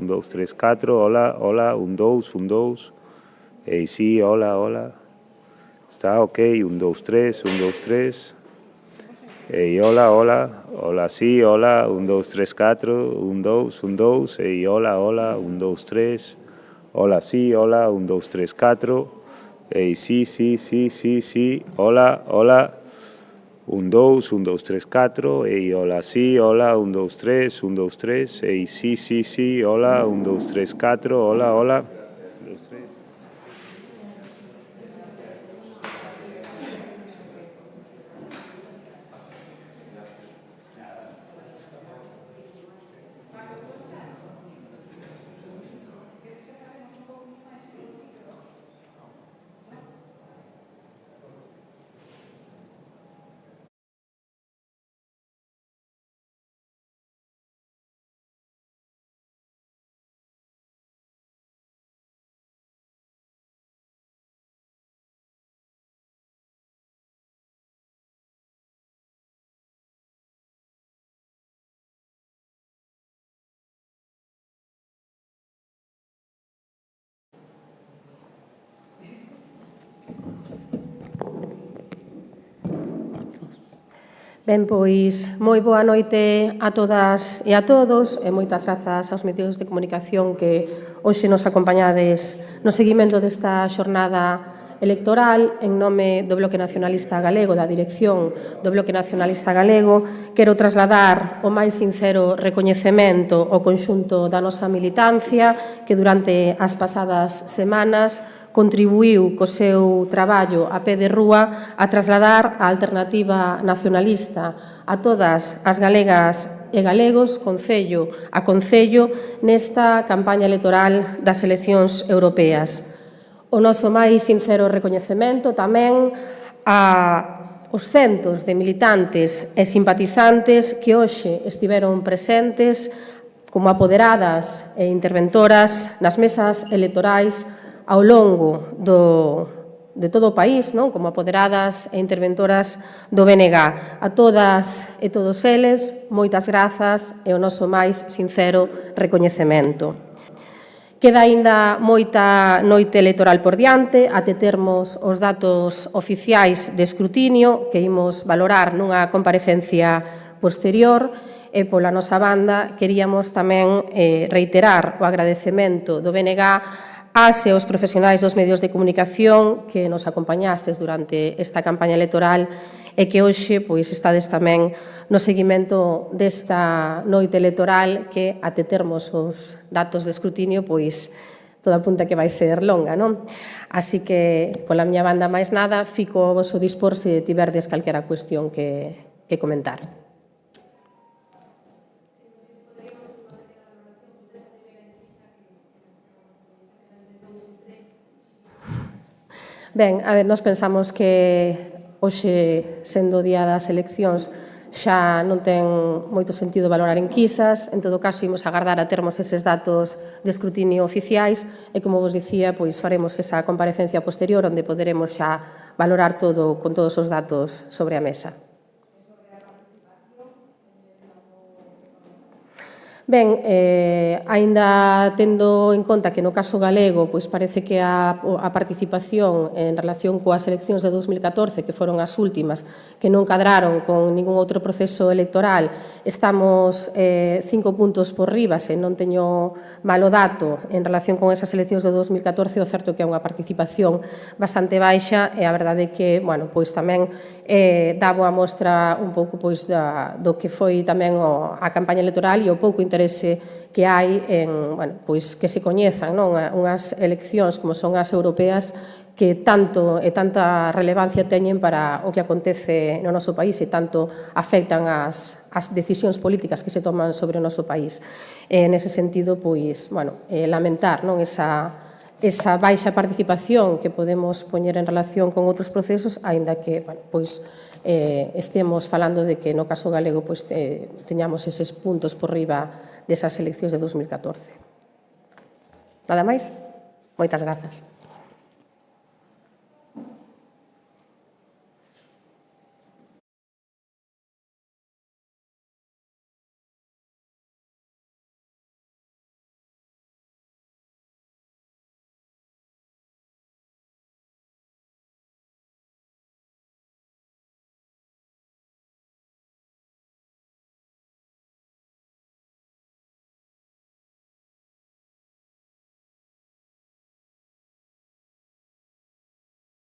1, 2, 3, 4, hola, hola, 1, 2, 1, 2. Sí, hola, hola. Está ok, 1, 2, 3, 1, 2, 3. Hola, hola, hola, sí, hola, 1, 2, 3, 4, 1, 2, 1, 2. Hola, hola, 1, 2, 3. Hola, sí, hola, 1, 2, 3, 4. Sí, sí, sí, sí, sí, hola, hola. 1, 2, 1, 2, 3, 4. Hola, sí, hola, 1, 2, 3, 1, 2, 3. Sí, sí, sí, hola, 1, 2, 3, 4. Hola, hola. 1, 2, 3. Ben, pois, moi boa noite a todas e a todos e moitas grazas aos medios de comunicación que hoxe nos acompañades no seguimento desta xornada electoral. En nome do Bloque Nacionalista Galego, da dirección do Bloque Nacionalista Galego, quero trasladar o máis sincero recoñecemento ao conxunto da nosa militancia que durante as pasadas semanas contribuiu co seu traballo a pé de rúa a trasladar a alternativa nacionalista a todas as galegas e galegos, concello a concello, nesta campaña electoral das eleccións europeas. O noso máis sincero recoñecemento tamén aos centos de militantes e simpatizantes que hoxe estiveron presentes como apoderadas e interventoras nas mesas electorais ao longo de todo o país, non? Como apoderadas e interventoras do BNG. A todas e todos eles, moitas grazas e o noso máis sincero recoñecemento. Queda aínda moita noite electoral por diante, até termos os datos oficiais de escrutinio que imos valorar nunha comparecencia posterior, e pola nosa banda queríamos tamén reiterar o agradecemento do BNG ás e os profesionais dos medios de comunicación que nos acompañastes durante esta campaña electoral e que hoxe pois estades tamén no seguimento desta noite electoral que, até termos os datos de escrutinio, pois todo apunta que vai ser longa, non? Así que, pola miña banda, máis nada, fico ao voso dispor se tiverdes calquera cuestión que comentar. Ben, a ver, nós pensamos que hoxe, sendo o día das eleccións, xa non ten moito sentido valorar enquisas. En todo caso, imos agardar a termos eses datos de escrutinio oficiais e, como vos dicía, pois faremos esa comparecencia posterior onde poderemos xa valorar todo con todos os datos sobre a mesa. Ben, aínda tendo en conta que no caso galego pois parece que a participación en relación coas eleccións de 2014, que foron as últimas, que non cadraron con ningún outro proceso electoral, estamos 5 puntos por riba, se non teño malo dato, en relación con esas eleccións de 2014, o certo que é unha participación bastante baixa e a verdade é que, bueno, pois tamén dá boa mostra un pouco pois do que foi tamén a campaña electoral e o pouco interese que hai en, bueno, pois que se coñezan, non, unhas eleccións como son as europeas que tanto e tanta relevancia teñen para o que acontece no noso país e tanto afectan as decisións políticas que se toman sobre o noso país. Nese sentido, pois, bueno, lamentar, non, esa baixa participación que podemos poñer en relación con outros procesos, aínda que, bueno, pois, estemos falando de que no caso galego pois, teñamos eses puntos por riba desas eleccións de 2014. Nada máis? Moitas grazas.